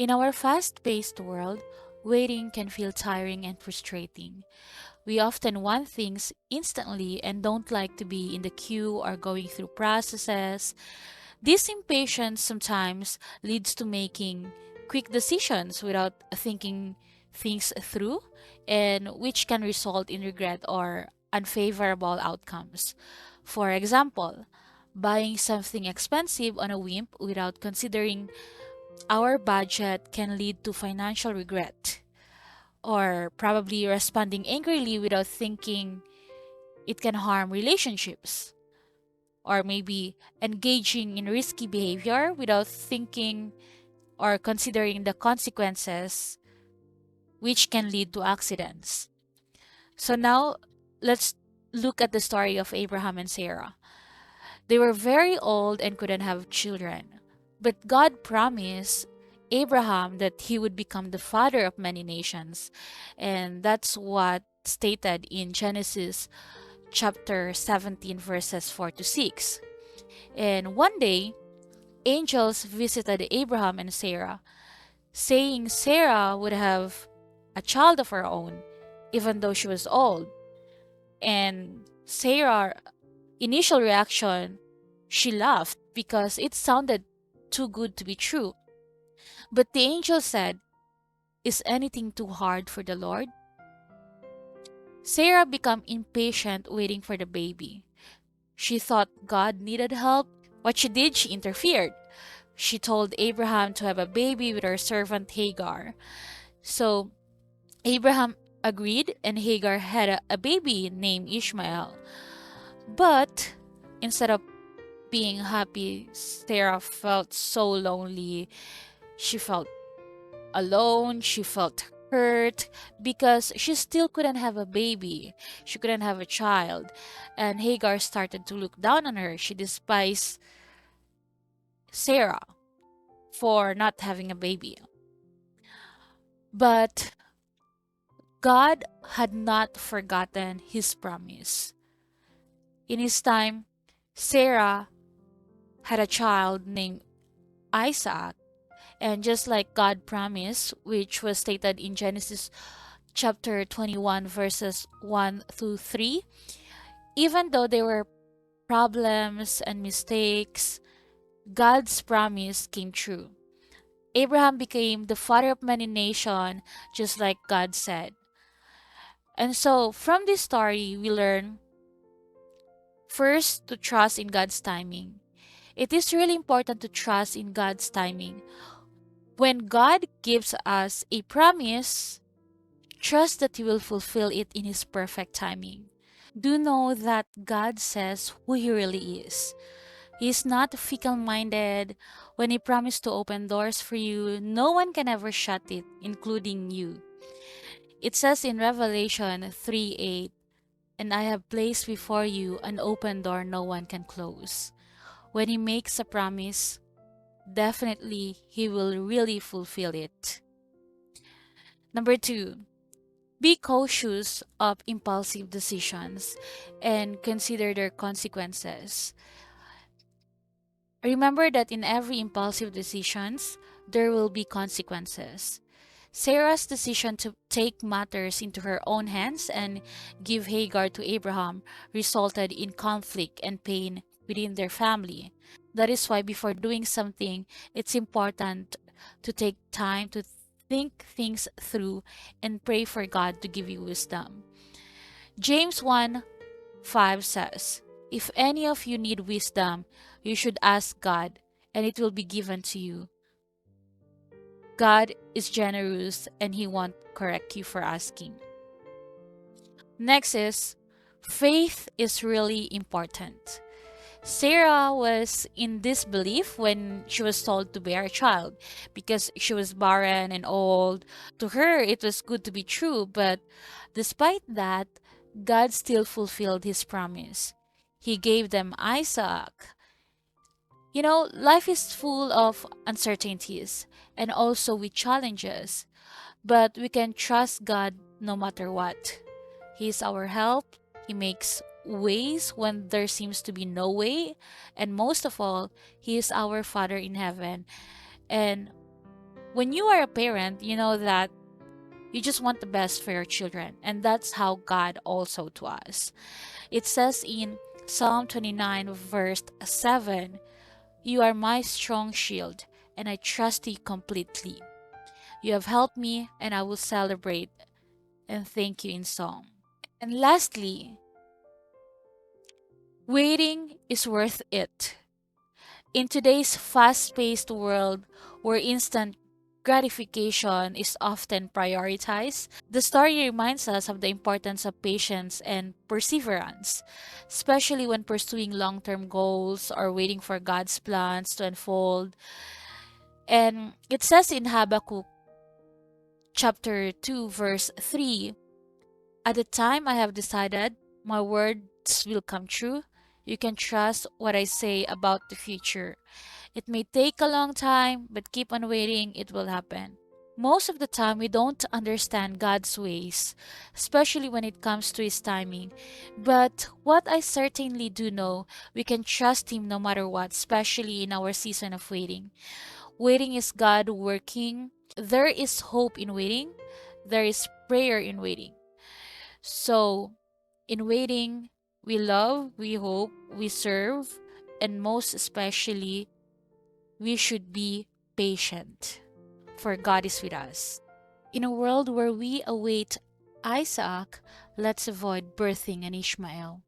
In our fast paced world, waiting can feel tiring and frustrating. We often want things instantly and don't like to be in the queue or going through processes. This impatience sometimes leads to making quick decisions without thinking things through, and which can result in regret or unfavorable outcomes. For example, buying something expensive on a whim without considering our budget can lead to financial regret, or probably responding angrily without thinking it can harm relationships, or maybe engaging in risky behavior without thinking or considering the consequences, which can lead to accidents. So now let's look at the story of Abraham and Sarah. They were very old and couldn't have children. But God promised Abraham that he would become the father of many nations. And that's what stated in Genesis chapter 17, verses 4 to 6. And one day, angels visited Abraham and Sarah, saying Sarah would have a child of her own, even though she was old. And Sarah's initial reaction, she laughed because it sounded too good to be true. But the angel said, "Is anything too hard for the Lord?" Sarah became impatient waiting for the baby. She thought God needed help. What she did, she interfered. She told Abraham to have a baby with her servant Hagar. So Abraham agreed, and Hagar had a baby named Ishmael. But instead of being happy, Sarah felt so lonely. She felt alone, she felt hurt because she still couldn't have a baby. She couldn't have a child. And Hagar started to look down on her. She despised Sarah for not having a baby. But God had not forgotten his promise. In his time, Sarah had a child named Isaac. And just like God promised, which was stated in Genesis chapter 21, verses 1 through 3, even though there were problems and mistakes, God's promise came true. Abraham became the father of many nations, just like God said. And so, from this story, we learn first to trust in God's timing. It is really important to trust in God's timing. When God gives us a promise, trust that He will fulfill it in His perfect timing. Do know that God says who He really is. He is not fickle minded. When He promised to open doors for you, no one can ever shut it, including you. It says in Revelation 3:8, "And I have placed before you an open door no one can close." When He makes a promise, definitely He will really fulfill it. Number two, be cautious of impulsive decisions and consider their consequences. Remember that in every impulsive decisions, there will be consequences. Sarah's decision to take matters into her own hands and give Hagar to Abraham resulted in conflict and pain within their family. That is why before doing something, it's important to take time to think things through and pray for God to give you wisdom. James 1 5 says, "If any of you need wisdom, you should ask God, and it will be given to you." God is generous and He won't correct you for asking. Next is, faith is really important. Sarah was in disbelief when she was told to bear a child because she was barren and old. To her, it was good to be true, but despite that, God still fulfilled His promise. He gave them Isaac. You know, life is full of uncertainties and also with challenges, but we can trust God no matter what. He is our help. He makes ways when there seems to be no way. And most of all, He is our Father in heaven. And When you are a parent, you know that you just want the best for your children, and that's how God also to us. It says in Psalm 29, verse 7, "You are my strong shield, and I trust you completely. You have helped me, and I will celebrate and thank you in song." And lastly, waiting is worth it. In today's fast paced world where instant gratification is often prioritized, the story reminds us of the importance of patience and perseverance, especially when pursuing long term goals or waiting for God's plans to unfold. And it says in Habakkuk chapter 2, verse 3, "At the time I have decided, my words will come true. You can trust what I say about the future. It may take a long time, but keep on waiting, it will happen." Most of the time, we don't understand God's ways, especially when it comes to His timing. But what I certainly do know, we can trust Him no matter what, especially in our season of waiting. Waiting is God working. There is hope in waiting, there is prayer in waiting. So, in waiting, we love, we hope, we serve, and most especially, we should be patient, for God is with us. In a world where we await Isaac, let's avoid birthing an Ishmael.